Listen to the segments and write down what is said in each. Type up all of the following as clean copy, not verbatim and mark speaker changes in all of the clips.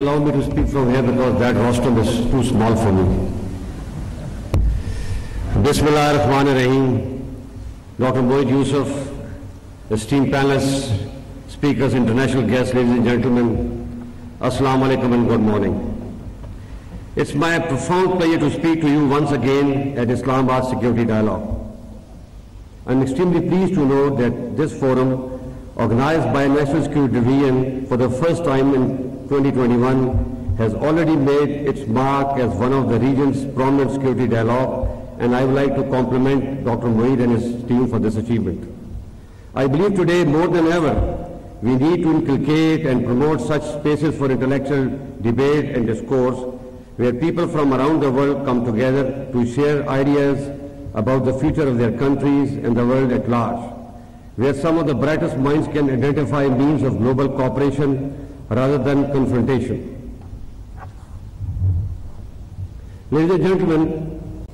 Speaker 1: Allow me to speak from here because that rostrum is too small for me. Bismillahir-Rahmanir-Rahim. Dr. Moeed Yusuf, esteemed panelists, speakers, international guests, ladies and gentlemen, Assalamu alaikum and good morning. It's my profound pleasure to speak to you once again at Islamabad Security Dialogue. I'm extremely pleased to note that this forum, organized by National Security Division for the first time in 2021, has already made its mark as one of the region's prominent security dialogue, and I would like to compliment Dr. Moeed and his team for this achievement. I believe today more than ever we need to inculcate and promote such spaces for intellectual debate and discourse where people from around the world come together to share ideas about the future of their countries and the world at large, where some of the brightest minds can identify means of global cooperation rather than confrontation. Ladies and gentlemen,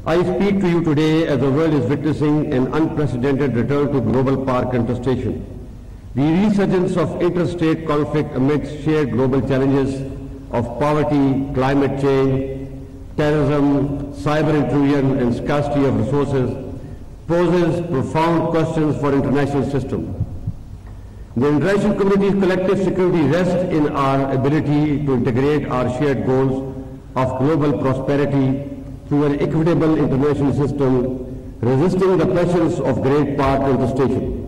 Speaker 1: I speak to you today as the world is witnessing an unprecedented return to global power contestation. The resurgence of interstate conflict amidst shared global challenges of poverty, climate change, terrorism, cyber intrusion, and scarcity of resources poses profound questions for international system. The international community's collective security rests in our ability to integrate our shared goals of global prosperity through an equitable international system, resisting the pressures of great power contestation.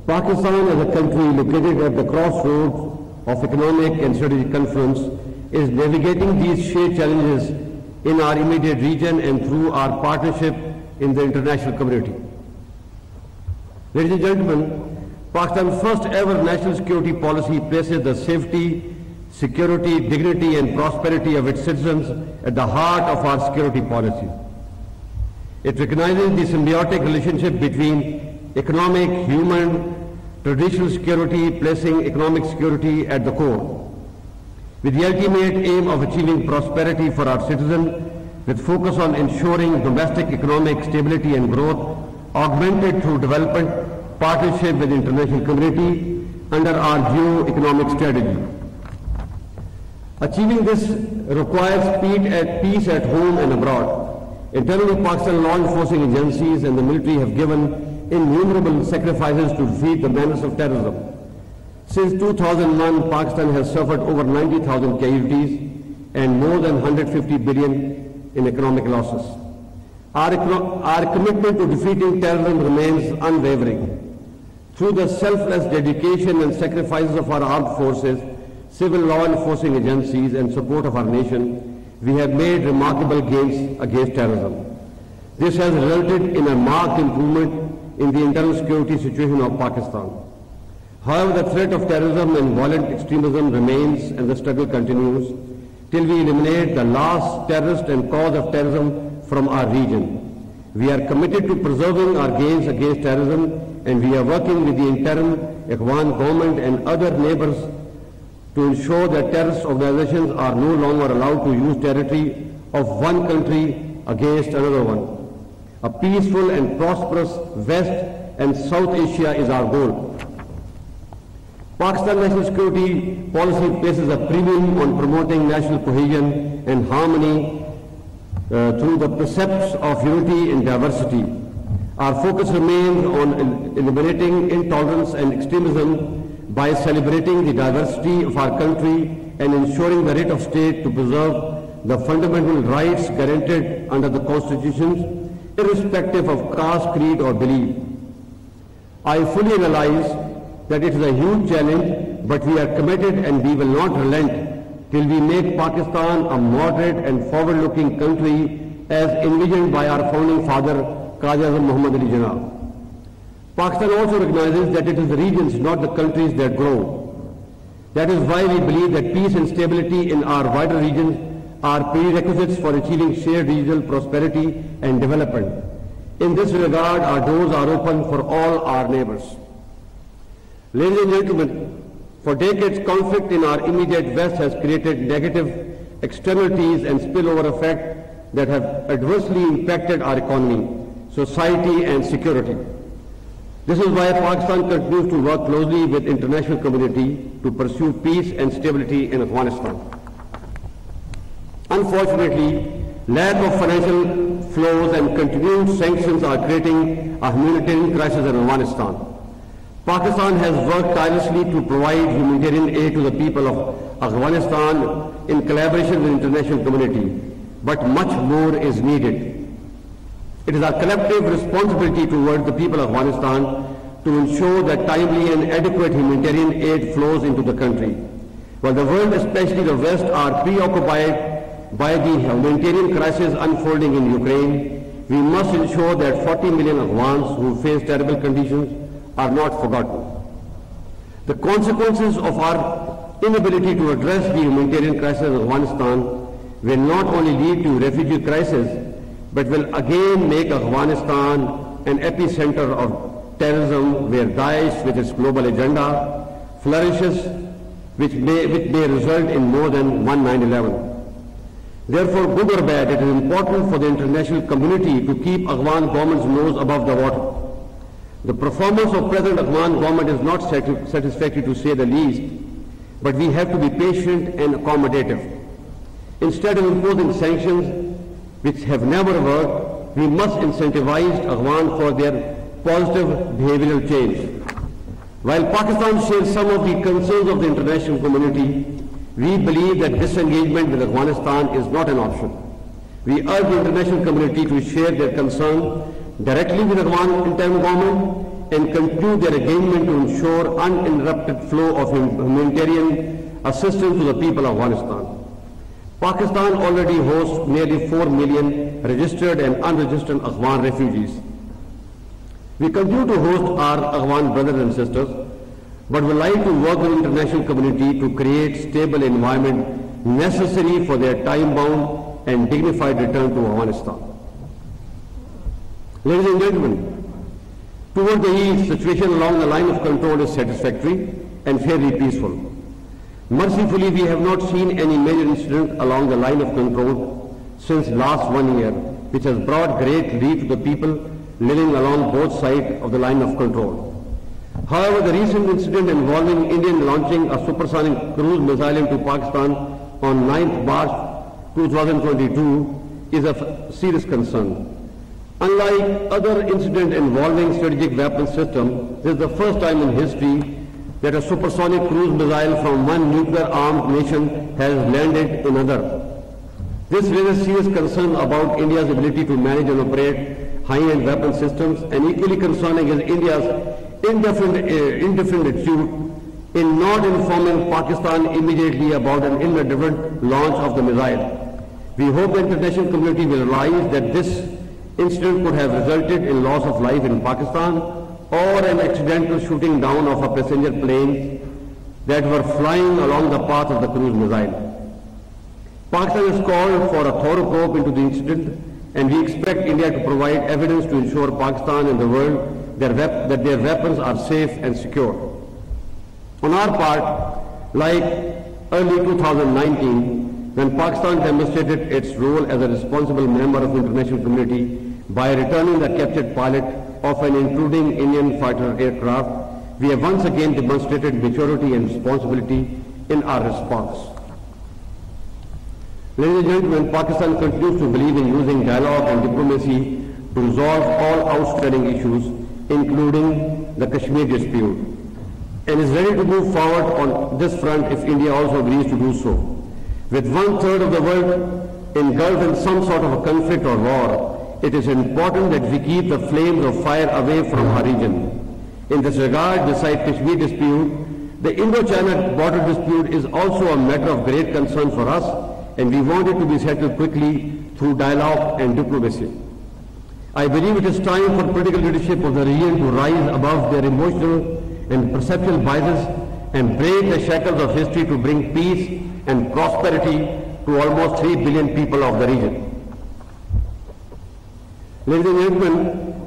Speaker 1: Pakistan, as a country located at the crossroads of economic and strategic confluence, is navigating these shared challenges in our immediate region and through our partnership in the international community. Ladies and gentlemen, Pakistan's first ever national security policy places the safety, security, dignity and prosperity of its citizens at the heart of our security policy. It recognizes the symbiotic relationship between economic, human, traditional security, placing economic security at the core, with the ultimate aim of achieving prosperity for our citizens, with focus on ensuring domestic economic stability and growth, augmented through development partnership with the international community under our geo-economic strategy. Achieving this requires peace at home and abroad. Internally, Pakistan law enforcing agencies and the military have given innumerable sacrifices to defeat the menace of terrorism. Since 2001, Pakistan has suffered over 90,000 casualties and more than 150 billion in economic losses. Our commitment to defeating terrorism remains unwavering. Through the selfless dedication and sacrifices of our armed forces, civil law enforcing agencies and support of our nation, we have made remarkable gains against terrorism. This has resulted in a marked improvement in the internal security situation of Pakistan. However, the threat of terrorism and violent extremism remains and the struggle continues till we eliminate the last terrorist and cause of terrorism from our region. We are committed to preserving our gains against terrorism, and we are working with the interim Afghan government and other neighbors to ensure that terrorist organizations are no longer allowed to use territory of one country against another one. A peaceful and prosperous West and South Asia is our goal. Pakistan national security policy places a premium on promoting national cohesion and harmony through the precepts of unity in diversity. Our focus remains on eliminating intolerance and extremism by celebrating the diversity of our country and ensuring the right of state to preserve the fundamental rights guaranteed under the constitutions, irrespective of caste, creed or belief. I fully realize that it is a huge challenge, but we are committed and we will not relent till we make Pakistan a moderate and forward-looking country as envisioned by our founding father, Qazi Azam Muhammad Ali Jinnah. Pakistan also recognizes that it is the regions, not the countries, that grow. That is why we believe that peace and stability in our wider regions are prerequisites for achieving shared regional prosperity and development. In this regard, our doors are open for all our neighbors. Ladies and gentlemen, for decades, conflict in our immediate West has created negative externalities and spillover effect that have adversely impacted our economy, society and security. This is why Pakistan continues to work closely with the international community to pursue peace and stability in Afghanistan. Unfortunately, lack of financial flows and continued sanctions are creating a humanitarian crisis in Afghanistan. Pakistan has worked tirelessly to provide humanitarian aid to the people of Afghanistan in collaboration with the international community, but much more is needed. It is our collective responsibility towards the people of Afghanistan to ensure that timely and adequate humanitarian aid flows into the country. While the world, especially the West, are preoccupied by the humanitarian crisis unfolding in Ukraine, we must ensure that 40 million Afghans who face terrible conditions are not forgotten. The consequences of our inability to address the humanitarian crisis in Afghanistan will not only lead to refugee crisis, but will again make Afghanistan an epicenter of terrorism where Daesh, with its global agenda, flourishes, which may result in more than one 9/11. Therefore, good or bad, it is important for the international community to keep Afghan government's nose above the water. The performance of present Afghan government is not satisfactory to say the least, but we have to be patient and accommodative. Instead of imposing sanctions which have never worked, we must incentivize Afghan for their positive behavioral change. While Pakistan shares some of the concerns of the international community, we believe that disengagement with Afghanistan is not an option. We urge the international community to share their concern directly with the Afghan interim government and continue their engagement to ensure uninterrupted flow of humanitarian assistance to the people of Afghanistan. Pakistan already hosts nearly 4 million registered and unregistered Afghan refugees. We continue to host our Afghan brothers and sisters, but would like to work with the international community to create stable environment necessary for their time-bound and dignified return to Afghanistan. Ladies and gentlemen, toward the east, situation along the line of control is satisfactory and fairly peaceful. Mercifully, we have not seen any major incident along the line of control since last 1 year, which has brought great relief to the people living along both sides of the line of control. However, the recent incident involving Indian launching a supersonic cruise missile into Pakistan on 9th March 2022 is of serious concern. Unlike other incidents involving strategic weapon systems, this is the first time in history that a supersonic cruise missile from one nuclear-armed nation has landed in another. This raises serious concern about India's ability to manage and operate high-end weapon systems, and equally concerning is India's indefinite attitude in not informing Pakistan immediately about an inadvertent launch of the missile. We hope the international community will realize that this incident could have resulted in loss of life in Pakistan or an accidental shooting down of a passenger plane that were flying along the path of the cruise missile. Pakistan has called for a thorough probe into the incident, and we expect India to provide evidence to ensure Pakistan and the world that their weapons are safe and secure. On our part, like early 2019, when Pakistan demonstrated its role as a responsible member of the international community by returning the captured pilot of an intruding Indian fighter aircraft, we have once again demonstrated maturity and responsibility in our response. Ladies and gentlemen, Pakistan continues to believe in using dialogue and diplomacy to resolve all outstanding issues, including the Kashmir dispute, and is ready to move forward on this front if India also agrees to do so. With 1/3 of the world engulfed in some sort of a conflict or war, it is important that we keep the flames of fire away from our region. In this regard, besides Kashmir dispute, the Indo-China border dispute is also a matter of great concern for us, and we want it to be settled quickly through dialogue and diplomacy. I believe it is time for political leadership of the region to rise above their emotional and perceptual biases and break the shackles of history to bring peace and prosperity to almost 3 billion people of the region. Ladies and gentlemen,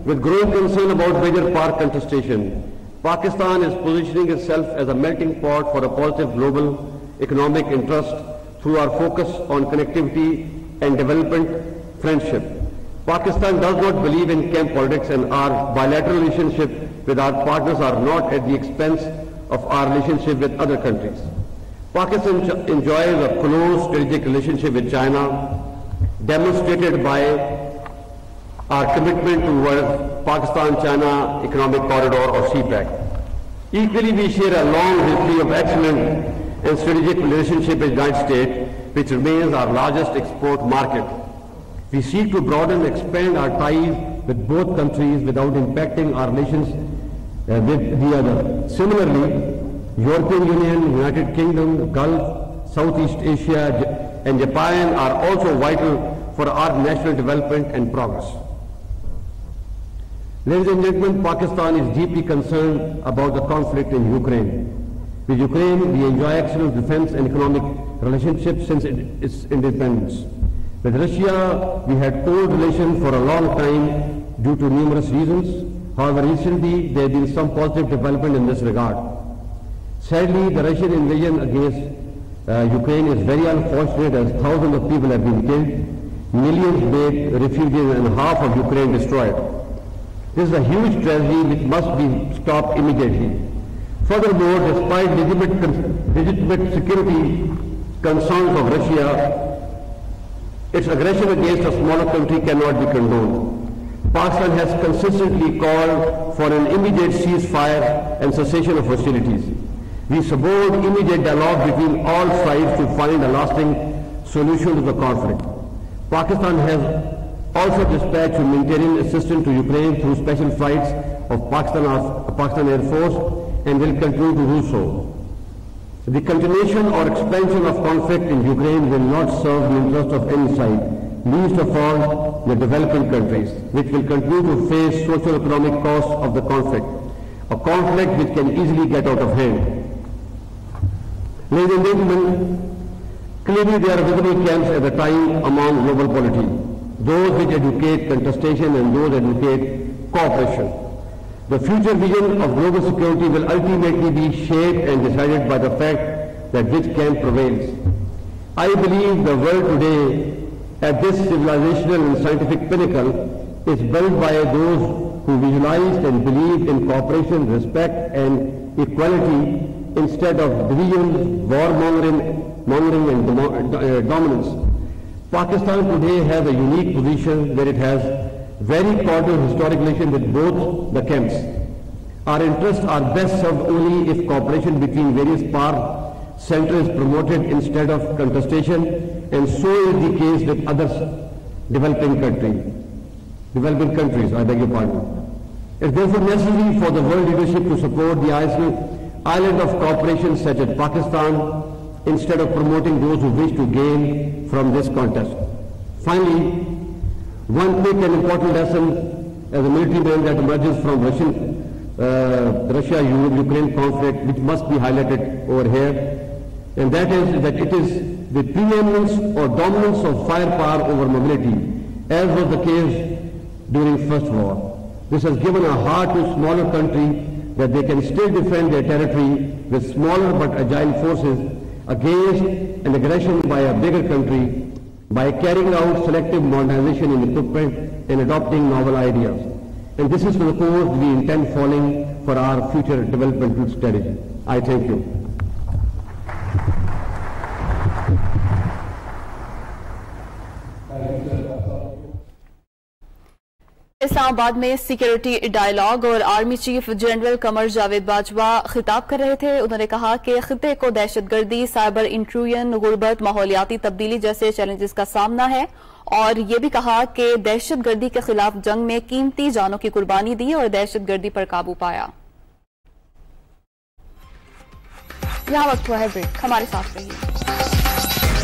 Speaker 1: with growing concern about major power contestation, Pakistan is positioning itself as a melting pot for a positive global economic interest through our focus on connectivity and development friendship. Pakistan does not believe in camp politics, and our bilateral relationship with our partners are not at the expense of our relationship with other countries. Pakistan enjoys a close strategic relationship with China, demonstrated by our commitment towards Pakistan-China Economic Corridor or CPEC. Equally, we share a long history of excellent and strategic relationship with the United States, which remains our largest export market. We seek to broaden and expand our ties with both countries without impacting our relations with the other. Similarly, European Union, United Kingdom, Gulf, Southeast Asia and Japan are also vital for our national development and progress. Ladies and gentlemen, Pakistan is deeply concerned about the conflict in Ukraine. With Ukraine, we enjoy excellent defense and economic relationships since its independence. With Russia, we had cold relations for a long time due to numerous reasons. However, recently there has been some positive development in this regard. Sadly, the Russian invasion against Ukraine is very unfortunate, as thousands of people have been killed, millions made refugees and half of Ukraine destroyed. This is a huge tragedy which must be stopped immediately. Furthermore, despite legitimate security concerns of Russia, its aggression against a smaller country cannot be condoned. Pakistan has consistently called for an immediate ceasefire and cessation of hostilities. We support immediate dialogue between all sides to find a lasting solution to the conflict. Pakistan has also dispatched humanitarian assistance to Ukraine through special flights of Pakistan Air Force and will continue to do so. The continuation or expansion of conflict in Ukraine will not serve the interest of any side, least of all the developing countries, which will continue to face socio-economic costs of the conflict, a conflict which can easily get out of hand. Ladies and gentlemen, clearly there are visible camps at the time among global polity, those which advocate contestation and those advocate cooperation. The future vision of global security will ultimately be shaped and decided by the fact that which camp prevails. I believe the world today, at this civilizational and scientific pinnacle, is built by those who visualized and believed in cooperation, respect and equality instead of division, warmongering and dominance. Pakistan today has a unique position where it has very cordial historic relation with both the camps. Our interests are best served only if cooperation between various power centers is promoted instead of contestation, and so is the case with other developing countries. I beg your pardon. It is therefore necessary for the world leadership to support the island of cooperation such as Pakistan instead of promoting those who wish to gain from this contest. Finally, one quick and important lesson as a military man that emerges from Russia-Ukraine conflict, which must be highlighted over here, and that is that it is the preeminence or dominance of firepower over mobility, as was the case during First War. This has given a heart to smaller country that they can still defend their territory with smaller but agile forces against an aggression by a bigger country, by carrying out selective modernization in equipment and adopting novel ideas. And this is the course we intend following for our future developmental strategy. I thank you.
Speaker 2: Islamabad में security dialogue और army chief general Qamar Javed Bajwa खिताब कर रहे थे। उन्होंने कहा कि खिते को दहशतगर्दी, साइबर इंट्रूजन, गुर्बत, माहौलियाती तब्दीली जैसे चैलेंजेस का सामना है, और ये भी कहा कि दहशतगर्दी के खिलाफ जंग में कीमती जानों की कुर्बानी दी और दहशतगर्दी पर काबू पाया। यहाँ वक्त हुआ है ब्रेक, हमारे साथ रहिए।